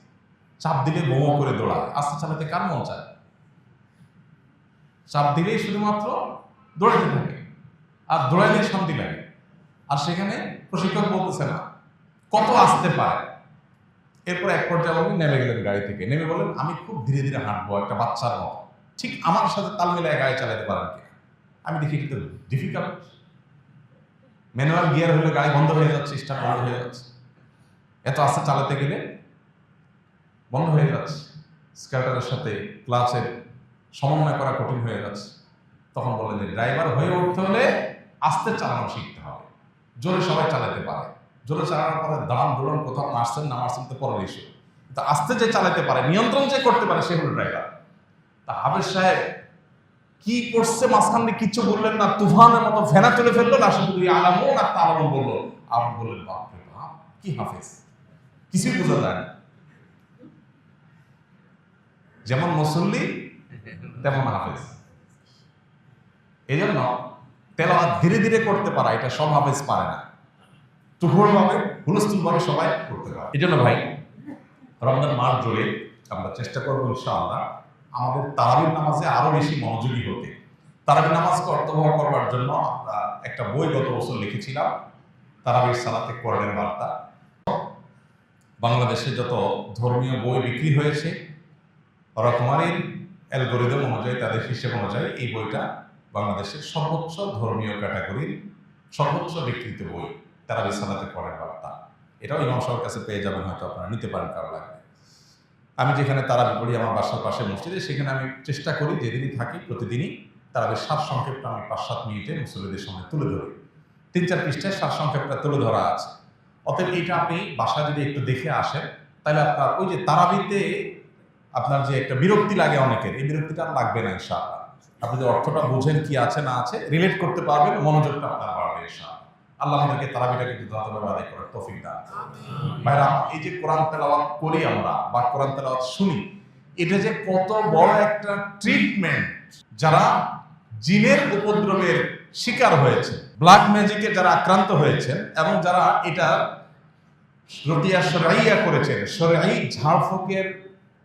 চাপ দিলে বোমো করে দৌড়ায়। আস্তে চালাতে কার মন চায়? চাপ দিলেই শুধুমাত্র দৌড়াতে থাকে, আর দৌড়াইলে শান্তি লাগে। আর সেখানে প্রশিক্ষক বলতেছে না কত আসতে পারে। এরপর এক পর্যায়ে উনি নেমে গেলেন গাড়ি থেকে, নেমে বলেন আমি খুব ধীরে ধীরে হাঁটবো একটা বাচ্চার মতো, ঠিক আমার সাথে তাল মিলায় গাড়ি চালাতে পারেন কি? আমি দেখি কিন্তু ডিফিকাল্ট। ম্যানুয়াল গিয়ার হলে গাড়ি বন্ধ হয়ে যাচ্ছে, স্টার্ট বন্ধ হয়ে যাচ্ছে। এত আস্তে চালাতে গেলে বন্ধ হয়ে যাচ্ছে, স্কার্টারের সাথে ক্লাচের সমন্বয় করা কঠিন হয়ে যাচ্ছে। তখন বলেন যে ড্রাইভার হয়ে উঠতে হলে আস্তে চালানো শিখতে হবে। জোরে সবাই চালাতে পারে, জোরে চালানোর পরে দাঁড়ান দৌড়ান, কোথাও মারছেন না মারছেন তো পরের ইস্যু, কিন্তু আস্তে যে চালাতে পারে, নিয়ন্ত্রণ যে করতে পারে, সে হলো ড্রাইভার। তা হাফেজ সাহেব কি করছে মাঝখান দিয়ে কিচ্ছু বললেন না, তুফানের মতো ফেনা তুলে ফেললো না, শুধু আলামুন আর তাআলামুন বললো। আপনি বললেন বাপরে বাপ, কি হাফেজ, কিছুই বোঝা যায় না। যেমন মুসল্লি তেমন হাফেজ। এই জন্য তেলাওয়াত ধীরে ধীরে করতে পারা এটা সব হাফেজ পারে না, তুহুর ভাবে হুলস্থুল ভাবে সবাই করতে পারে। এই জন্য ভাই, রমজান মাস জুড়ে আমরা চেষ্টা করবো ইনশাআল্লাহ আমাদের তারাবির নামাজে আরো বেশি মনোযোগী হতে। তারাবির নামাজকে অর্থবহ করবার জন্য আমরা একটা বই গত বছর লিখেছিলাম, তারাবির সালাতে কোরআনের বার্তা। বাংলাদেশে যত ধর্মীয় বই বিক্রি হয়েছে, রকমারির অ্যালগোরিদম অনুযায়ী, তাদের হিসেব অনুযায়ী এই বইটা বাংলাদেশের সর্বোচ্চ ধর্মীয় ক্যাটাগরির সর্বোচ্চ বিক্রিত বই, তারাবির সালাতে কোরআনের বার্তা। এটাও ইমাম সাহেবের কাছে পেয়ে যাবেন, হয়তো আপনারা নিতে পারেন কারো লাগবে। আমি যেখানে তারাবি পড়ি আমার বাসার পাশে মসজিদে, সেখানে আমি চেষ্টা করি যেদিনই থাকি প্রতিদিনই তারাবির সারসংক্ষেপটা আমি 5-7 মিনিটে মুসল্লিদের সামনে তুলে ধরি। 3-4 পৃষ্ঠায় সারসংক্ষেপটা তুলে ধরা আছে। অতএব এইটা আপনি বাসায় যদি একটু দেখে আসেন, তাহলে আপনার ওই যে তারাবিতে আপনার যে একটা বিরক্তি লাগে অনেকের, এই বিরক্তিটা আর লাগবে না ইনশাআল্লাহ। আপনি যে অর্থটা বুঝেন কি আছে না আছে, রিলেট করতে পারবেন, মনোযোগটা আপনার বাড়বে ইনশাআল্লাহ। আল্লাহ আমাদেরকে তারাবিটাকে যথাযথভাবে আদায় করার তৌফিক দান করুন। ভাইরা, এই যে কোরআন তেলাওয়াত করি আমরা বা কোরআন তেলাওয়াত শুনি, এটা যে কত বড় একটা ট্রিটমেন্ট। যারা জিনের উপদ্রবের শিকার হয়েছে, ব্ল্যাক ম্যাজিকে যারা আক্রান্ত হয়েছেন, এবং যারা এটা রতিয়া শরঈয়া করেছেন, শরঈ ঝাড়ফুঁকের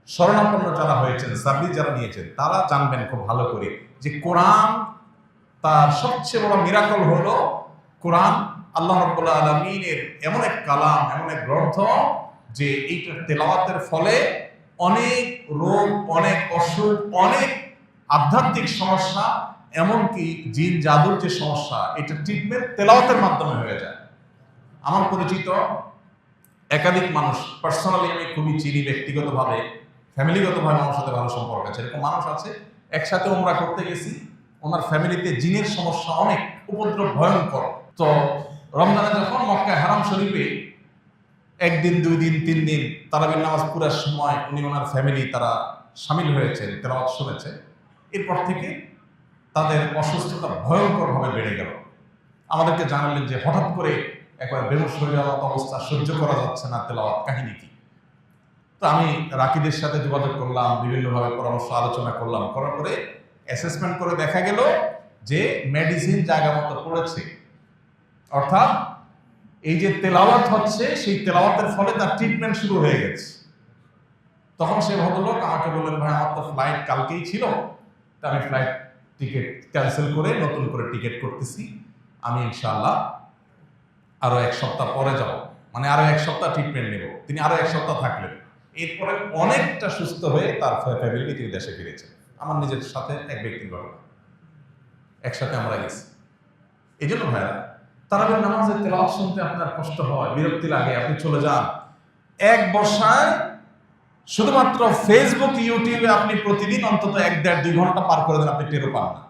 শরণাপন্ন যারা হয়েছেন, সার্ভিস যারা নিয়েছেন, তারা জানবেন খুব ভালো করে যে কোরআন তার সবচেয়ে বড় মিরাকল হলো কোরআন আল্লাহ রাব্বুল আলামিনের এমন এক কালাম, এমন এক গ্রন্থ যে এইটার তেলাওয়াতের ফলে অনেক রোগ, অনেক অসুখ, অনেক আধ্যাত্মিক সমস্যা, এমনকি জিন জাদুর যে সমস্যা, এটা ট্রিটমেন্ট তেলাওয়াতের মাধ্যমে হয়ে যায়। আমার পরিচিত একাধিক মানুষ, পার্সোনালি আমি খুবই চিনি, ব্যক্তিগতভাবে ফ্যামিলিগতভাবে আমার সাথে ভালো সম্পর্ক আছে, এরকম মানুষ আছে। একসাথে উমরা করতে গেছি, ওনার ফ্যামিলিতে জিনের সমস্যা অনেক, উপদ্রব ভয়ঙ্কর। তো রমজানে যখন মক্কা হারাম শরীফে 1 দিন 2 দিন 3 দিন তারাবির নামাজ পুরার সময় উনি ওনার ফ্যামিলি তারা সামিল হয়েছে, তেলাওয়াত শুনেছে, এরপর থেকে তাদের অসুস্থতা ভয়ঙ্করভাবে বেড়ে গেল। আমাদেরকে জানালেন যে হঠাৎ করে একবার বেহুশ হয়ে যাওয়ার মতো অবস্থা, সহ্য করা যাচ্ছে না তেলাওয়াত, কাহিনী কি? তো আমি রাকিদের সাথে যোগাযোগ করলাম, বিভিন্নভাবে পরামর্শ আলোচনা করলাম, করার পরে অ্যাসেসমেন্ট করে দেখা গেল যে মেডিসিন জায়গা মতো পড়েছে, অর্থাৎ এই যে তেলাওয়াত হচ্ছে সেই তেলাওয়াতের ফলে তার ট্রিটমেন্ট শুরু হয়ে গেছে। তখন সে ভদ্রলোক আমাকে বললেন, ভাই আমার তো ফ্লাইট কালকেই ছিল, তা আমি ফ্লাইট টিকিট ক্যান্সেল করে নতুন করে টিকিট করতেছি, আমি ইনশাআল্লাহ আরো 1 সপ্তাহ পরে যাব, মানে আরো 1 সপ্তাহ ট্রিটমেন্ট নেব। তিনি আরো 1 সপ্তাহ থাকলেন, এরপরে অনেকটা সুস্থ হয়ে তার ফ্যামিলি তিনি দেশে ফিরেছেন। আমার নিজের সাথে এক ব্যক্তির ঘটনা, একসাথে আমরা গেছি। এই জন্য ভাইরা, তারাবির নামাজের তেলাওয়াত শুনতে আপনার কষ্ট হয়, বিরক্তি লাগে, আপনি চলে যান। এক বসায় শুধুমাত্র ফেসবুক ইউটিউবে আপনি প্রতিদিন অন্তত 1-1.5-2 ঘন্টা পার করে দেন, আপনি টেরও পান না।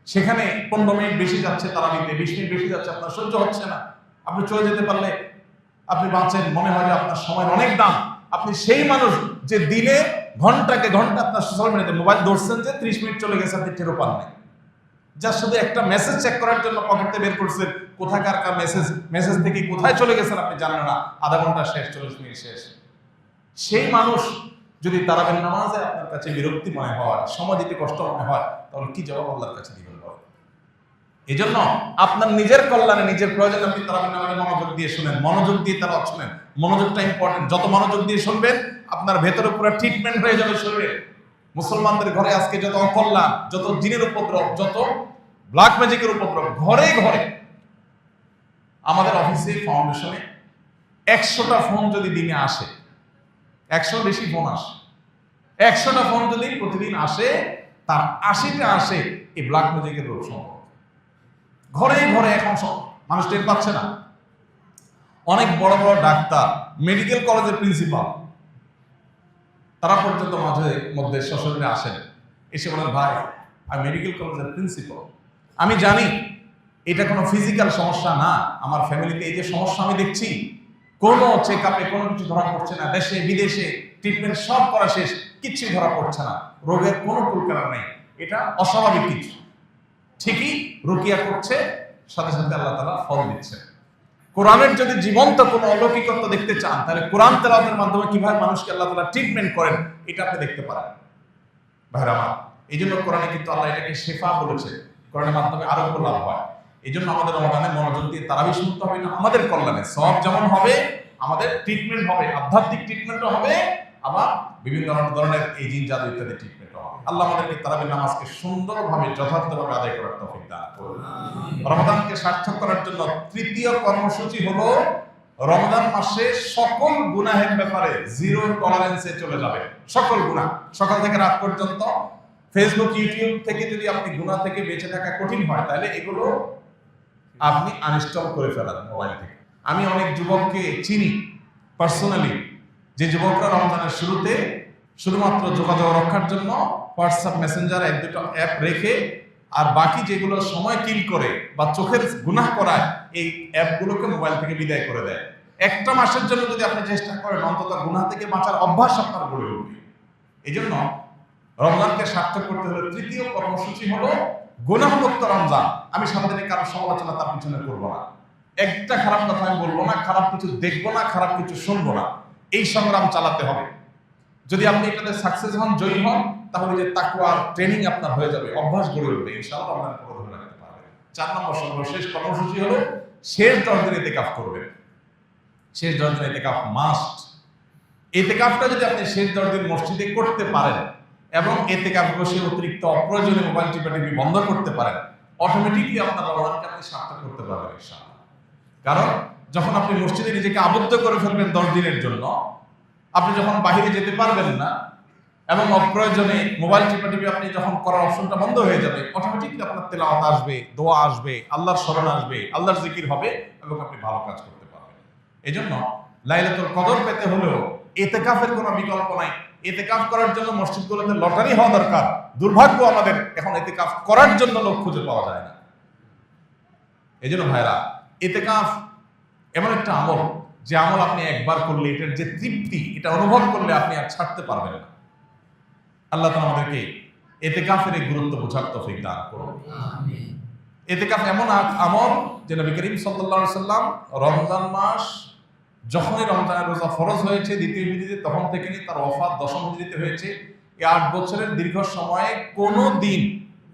সেখানে 15 মিনিট বেশি যাচ্ছে তারাবিতে, 20 মিনিট বেশি যাচ্ছে, আপনার সহ্য হচ্ছে না। আপনি চলে যেতে পারলে আপনি বাঁচেন, মনে হয় যে আপনার সময়ের অনেক দাম। আপনি সেই মানুষ যে দিনে ঘন্টাকে ঘন্টা আপনার সোশ্যাল মিডিয়াতে মোবাইল ধরছেন, যে 30 মিনিট চলে গেছে আপনি টেরও পান নাই। যা শুধু একটা মেসেজ চেক করার জন্য পকেটে বের করছেন, কোথাকার মেসেজ থেকে কোথায় চলে গেছেন আপনি জানেন না, আধা ঘন্টা শেষ, 40 মিনিট শেষ। সেই মানুষ যদি তারাবির নামাজে আপনার কাছে বিরক্তি মনে হয়, সময় দিতে কষ্ট মনে হয়, তাহলে কি জবাব আল্লাহর কাছে দিবেন? এই জন্য আপনার নিজের কল্যাণে, নিজের প্রয়োজনে আপনি তারাবির নামাজে মনোযোগ দিয়ে শুনেন, মনোযোগ দিয়ে তারা শুনেন। মনোযোগটা ইম্পর্টেন্ট। যত মনোযোগ দিয়ে শুনবেন আপনার ভেতরে পুরো ট্রিটমেন্ট হয়ে যাবে শরীরে। মুসলমানদের ঘরে আজকে যত অকল্যাণ, যত জিনের উপদ্রব, যত ব্ল্যাক ম্যাজিকের উপদ্রব, ঘরে ঘরে। আমাদের অফিসে ফাউন্ডেশনে 100টা ফোন যদি দিনে আসে, 100 বেশি ফোন আসে, 100টা ফোন যদি প্রতিদিন আসে, তার 80টা আসে এই ব্ল্যাক ম্যাজিকের রোগ সম্পর্কে। ঘরে ঘরে এখন সব মানুষ টের পাচ্ছে না। অনেক বড় বড় ডাক্তার, মেডিকেল কলেজের প্রিন্সিপাল, তারা পর্যন্ত মাঝে মধ্যে সশরীরে আসেন, এসে বলেন, ভাই আমি মেডিকেল কলেজের প্রিন্সিপাল, আমি জানি এটা কোনো ফিজিক্যাল সমস্যা না, আমার ফ্যামিলিতে এই যে সমস্যা আমি দেখছি, কোনো চেক আপে কোনো কিছু ধরা পড়ছে না, দেশে বিদেশে ট্রিটমেন্ট সব করা শেষ, কিচ্ছুই ধরা পড়ছে না, রোগের কোনো কুলকারা নেই, এটা অস্বাভাবিক কিছু। ঠিকই রুকিয়া করছে, সাথে সাথে আল্লাহ তাআলা ফল দিচ্ছে। কোরআনের যদি জীবন্ত কোনো অলৌকিকত্ব দেখতে চান, তাহলে কোরআন তেলাওয়াতের মাধ্যমে কিভাবে মানুষকে আল্লাহ তাআলা ট্রিটমেন্ট করেন, এটা আপনি দেখতে পারেন। ভাইরা আমার, এই জন্য কোরআনে কিন্তু আল্লাহ এটাকে শেফা বলেছে, কোরআনের মাধ্যমে আরোগ্য লাভ হয়। এই জন্য আমাদের রমাদানে মনোযোগ দিয়ে তারাবি শুনতে হবে, না আমাদের কল্যাণে সব যেমন হবে, আমাদের ট্রিটমেন্ট হবে, আধ্যাত্মিক ট্রিটমেন্টও হবে, আবার বিভিন্ন ধরনের এই জিন জাদু ইত্যাদি ট্রিটমেন্টও হবে। আল্লাহ আমাদেরকে তারাবির নামাজকে সুন্দরভাবে যথার্থভাবে আদায় করার তৌফিক দান করুন। রমাদানকে সার্থক করার জন্য তৃতীয় কর্মসূচি হলো রমজান মাসে সকল গুনাহের ব্যাপারে জিরো টলারেন্সে চলে যাবে। সকল গুনাহ, সকাল থেকে রাত পর্যন্ত ফেসবুক ইউটিউব থেকে যদি আপনি গুনাহ থেকে বেঁচে থাকা কঠিন হয়, তাহলে এগুলো আপনি আনইনস্টল করে ফেলান মোবাইল থেকে। আমি অনেক যুবককে চিনি পার্সোনালি, যে যুবকরা রমজানের শুরুতে শুধুমাত্র যোগাযোগ রক্ষার জন্য হোয়াটসঅ্যাপ, মেসেঞ্জার 1-2টা অ্যাপ রেখে, আর বাকি যেগুলো সময় কিল করে বা চোখের গুনাহ করায়, এই অ্যাপগুলোকে মোবাইল থেকে বিদায় করে দেয়। একটা মাসের জন্য যদি আপনি চেষ্টা করেন, অন্তত গুনাহ থেকে বাঁচার অভ্যাস আপনার গড়ে উঠবে। এই জন্য রমজানকে সার্থক করতে হলে তৃতীয় কর্মসূচি হলো গুনাহমুক্ত রমজান। আমি সারাদিনে কারো সমালোচনা তার পিছনে করবো না, একটা খারাপ কথা আমি বলবো না, খারাপ কিছু দেখবো না, খারাপ কিছু শুনবো না। এই সংগ্রাম চালাতে হবে। যদি আপনি এটাতে সাকসেস হন, জয়ী হন, তাহলে যে তাকওয়ার ট্রেনিং আপনার হয়ে যাবে, অভ্যাস গড়ে উঠবে, ইনশাআল্লাহ রমজান পুরো ধরে রাখতে পারবেন। 4 নম্বর সর্বশেষ কর্মসূচি হলো শেষ 10 দিন ইতিকাফ করবেন। শেষ 10 দিন ইতিকাফ মাস্ট। ইতিকাফটা যদি আপনি শেষ 10 দিন মসজিদে করতে পারেন এবং ইতিকাফ বসে অতিরিক্ত অপ্রয়োজনীয় মোবাইল টিপি বন্ধ করতে পারেন, অটোমেটিকলি আপনার রমজানকে আপনি সার্থক করতে পারবেন ইনশাআল্লাহ। কারণ যখন আপনি মসজিদে নিজেকে আবদ্ধ করে ফেলবেন 10 দিনের জন্য, আপনি যখন বাইরে যেতে পারবেন না এবং অপ্রয়োজনে মোবাইল টিপি আপনি যখন করার অপশনটা বন্ধ হয়ে যাবে, অটোমেটিকলি আপনার তেলাওয়াত আসবে, দোয়া আসবে, আল্লাহর স্মরণ আসবে, আল্লাহর জিকির হবে এবং আপনি ভালো কাজ করতে পারবেন। এজন্য লাইলাতুল কদর পেতে হলেও ইতিকাফের কোনো বিকল্প নাই। ইতিকাফ করার জন্য মসজিদগুলোতে লটারি হওয়া দরকার। দুর্ভাগ্য আমাদের, এখন ইতিকাফ করার জন্য লোক খুঁজে পাওয়া যায় না। এজন্য ভাইরা, ইতিকাফ এমন একটা আমল, যে আমল আপনি একবার করলে এটার যে তৃপ্তি, এটা অনুভব করলে আপনি আর ছাড়তে পারবেন না। আল্লাহ তাআলা আমাদেরকে ইতিকাফের এই গুরুত্ব বোঝার তৌফিক দান করুন। ইতিকাফ এমন আমল যে নবী করিম সাল্লাল্লাহু আলাইহি সাল্লাম রমজান মাস যখনই রমজানের রোজা ফরজ হয়েছে দ্বিতীয় হিজরিতে, তখন থেকে নিয়ে তার ওফাত দশম হিজরিতে হয়েছে, এই 8 বছরের দীর্ঘ সময়ে কোনো দিন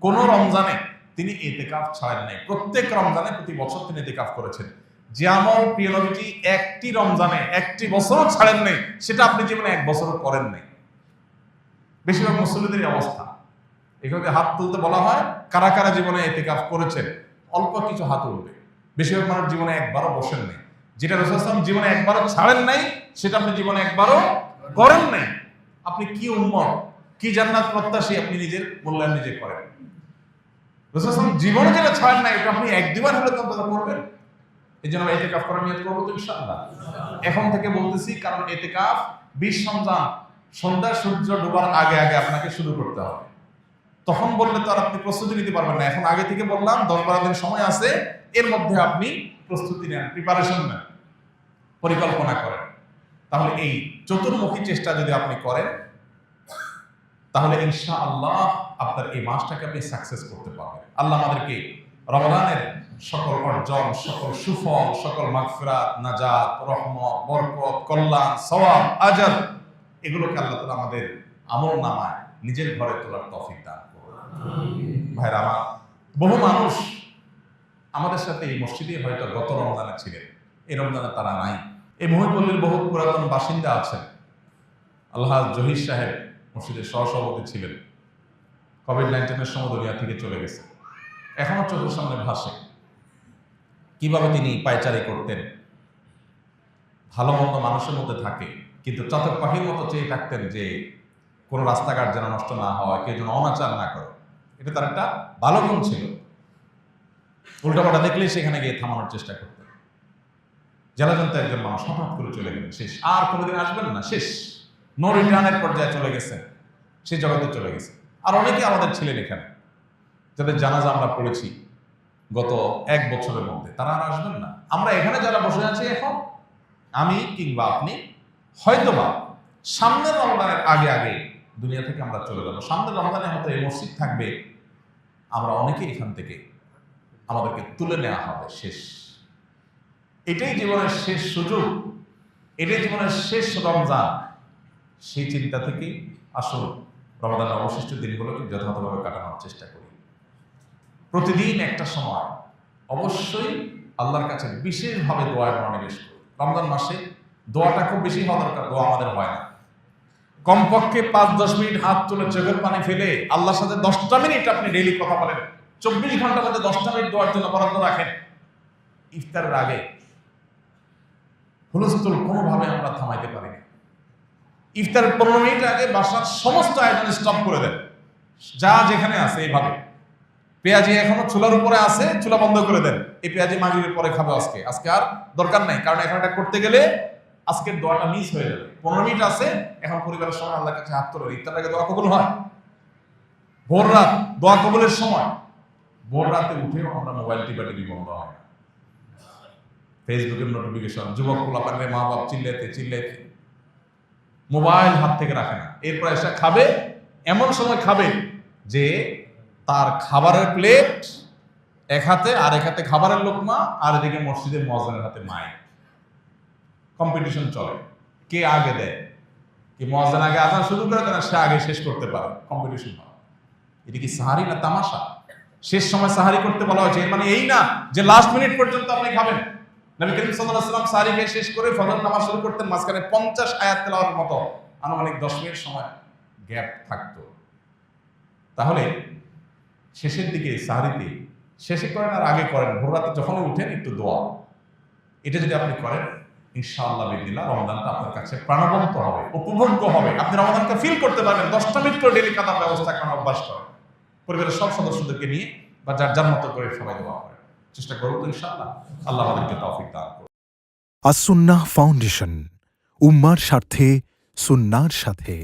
কোনো রমজানে তিনি ইতিকাফ ছাড়েন নাই। প্রত্যেক রমজানে প্রতি বছর তিনি ইতিকাফ করেছেন। যে আমল প্রিয় নবীজি একটি রমজানে একটি বছরও ছাড়েন নাই, সেটা আপনি জীবনে 1 বছরও করেন নাই। বেশিরভাগ মুসল্লিদেরই অবস্থা। এখানে হাত তুলতে বলা হয়, কারা কারা জীবনে ইতিকাফ করেছেন, অল্প কিছু হাত উঠবে। বেশিরভাগ মানুষ জীবনে একবারও বসেন নাই। যেটা রাসূল সাল্লাল্লাহু আলাইহি ওয়াসাল্লাম জীবনে একবারও ছাড়েন নাই, সেটা আপনি জীবনে একবারও করেন নাই। আপনি কি উম্মত, কি জান্নাত প্রত্যাশী, আপনি নিজের মূল্যায়ন নিজে করেন। রাসূল সাল্লাল্লাহু আলাইহি ওয়াসাল্লাম জীবনে যেটা ছাড়েন নাই, এটা আপনি এক দুবার হলে তখন করবেন। এই জন্য ইতিকাফ করার নিয়ত করবো তো ইনশাআল্লাহ। এখন থেকে বলতেছি, কারণ ইতিকাফ 20 রমজান সন্ধ্যা সূর্য ডোবার আগে আগে আপনাকে শুরু করতে হবে। তখন বললে তো আর আপনি প্রস্তুতি নিতে পারবেন না। এখন আগে থেকে বললাম 10-12 দিন সময় আছে, এর মধ্যে আপনি প্রস্তুতি নেন, প্রিপারেশন নেন, পরিকল্পনা করেন। তাহলে এই চতুর্মুখী চেষ্টা যদি আপনি করেন, তাহলে ইনশাআল্লাহ আপনার এই মাসটাকে আপনি সাকসেস করতে পারবেন। আল্লাহ আমাদেরকে রমজানের সকল অর্জন, সকল সুফল, সকল মাগফিরাত, নাজাত, রহমত, বরকত, কল্যাণ, সওয়াব, আজর এগুলোকে আল্লাহ তাআলা আমাদের আমলনামায় নিজের ঘরে তোলার তৌফিক দান করুন। ভাইরা আমার, বহু মানুষ আমাদের সাথে এই মসজিদে হয়তো গত রমজানে ছিলেন, এই রমজানে তারা নাই। এই মহিপল্লীর বহু পুরাতন বাসিন্দা আছেন। আল্লাহ জহির সাহেব মসজিদের সহসভাপতি ছিলেন, কোভিড-19 সময় দুনিয়া থেকে চলে গেছে। এখনো চোখের সামনে ভাসে কিভাবে তিনি পায়চারি করতেন, ভালো মন্দ মানুষের মধ্যে থাকে, কিন্তু চাতক পাখির মতো চেয়ে থাকতেন যে কোনো রাস্তাঘাট যেন নষ্ট না হয়, কেউ যেন অনাচার না করে। এটা তার একটা ভালো গুণ ছিল। উল্টাপাল্টা দেখলেই সেখানে গিয়ে থামানোর চেষ্টা করতেন। জেলাজন্ত একজন মানুষ হঠাৎ করে চলে গেলেন, শেষ, আর কোনোদিন আসবেন না, শেষ, নো রিটার্নের পর্যায়ে চলে গেছেন, সেই জগতে চলে গেছে। আর অনেকে আমাদের ছিলেন এখানে, যাদের জানাজা আমরা পড়েছি গত 1 বছরের মধ্যে, তারা আর আসবেন না। আমরা এখানে যারা বসে আছি এখন, আমি কিংবা আপনি, হয়তোবা সামনের রমজানের আগে আগে দুনিয়া থেকে আমরা চলে যাবো। সামনের রমজানে হয়তো এই মসজিদ থাকবে, আমরা অনেকেই এখান থেকে আমাদেরকে তুলে নেওয়া হবে, শেষ। এটাই জীবনের শেষ সুযোগ, এটাই জীবনের শেষ রমজান। সেই চিন্তা থেকে আসল রমজানের অবশিষ্ট দিনগুলোকে যথাযথভাবে কাটানোর চেষ্টা করি। প্রতিদিন একটা সময় অবশ্যই আল্লাহর কাছে বিশেষভাবে দোয়ার মনোনিবেশ করি। রমজান মাসে দোয়াটা খুব বেশি হওয়া দরকার, দোয়া আমাদের হয় না। কমপক্ষে 5-10 মিনিট হাত তুলে চোখের পানি ফেলে আল্লাহর সাথে 10টা মিনিট আপনি ডেইলি কথা বলেন। 24 ঘন্টার মধ্যে 10টা মিনিট দোয়ার জন্য বরাদ্দ রাখেন। ইফতারের আগে হুলস্থুল কোনোভাবে আমরা থামাইতে পারি না। ইফতারের 15 মিনিট আগে বাসার সমস্ত আয়োজন স্টপ করে দেন, যা যেখানে আছে। এইভাবে পেঁয়াজি এখনো চুলার উপরে আছে, চুলা বন্ধ করে দেন। এই পেঁয়াজি মাগরিবের পরে খাবে আজকে আর দরকার নাই, কারণ এখন এটা করতে গেলে আজকের দোয়াটা মিস হয়ে যাবে। 15 মিনিট আছে, এখন পরিবারের সময় আল্লাহর কাছে হাত তোলেন। ইফতারের আগে দোয়া কবুল হয়। ভোর রাত দোয়া কবুলের সময়, ভোর রাতে উঠেও আমরা মোবাইল টিপি বন্ধ হয় না। ফেসবুকের নোটিফিকেশন, যুবক পোলাপানের মা বাপ চিল্লাইতে মোবাইল হাত থেকে রাখে না। এরপর এসে খাবে, এমন সময় খাবে যে তার খাবারের প্লেট এক হাতে, আর এক হাতে খাবারের লোকমা, আর এদিকে মসজিদের মুয়াজ্জিনের হাতে মাইক। কম্পিটিশন চলে, কে আগে দেয়, কি মুয়াজ্জিন আগে আজান শুরু করে দেয়, সে আগে শেষ করতে পারে, কম্পিটিশন হয়। এটা কি সাহারি না তামাশা? শেষ সময় সাহারি করতে বলা হয়েছে, এর মানে এই না যে লাস্ট মিনিট পর্যন্ত আপনি খাবেন। নবী করিম সাল্লাল্লাহু আলাইহি ওয়াসাল্লাম সাহারি খেয়ে শেষ করে ফজর নামাজ শুরু করতেন, মাঝখানে 50 আয়াত তেলাওয়াতের মতো আনুমানিক 10 মিনিট সময় গ্যাপ থাকতো। তাহলে শেষের দিকে সাহারিতে শেষে করেন আর আগে করেন, ভোর রাতে যখন উঠেন একটু দোয়া, এটা যদি আপনি করেন ইনশাআল্লাহ বিদিল্লাহ রমজানটা আপনার কাছে প্রাণবন্ত হবে, উপভোগ্য হবে। আপনি রমজানকে ফিল করতে পারবেন। 10টা মিনিট করে ডেলি কাটার ব্যবস্থা করার অভ্যাস করেন, পরিবারের সব সদস্যদেরকে নিয়ে বা যার যার মতো করে সবাই দোয়া করেন। চেষ্টা করব তো ইনশাআল্লাহ। আল্লাহ আমাদেরকে তৌফিক দান করুন। আস-সুন্নাহ ফাউন্ডেশন, উম্মার স্বার্থে সুন্নাহর সাথে।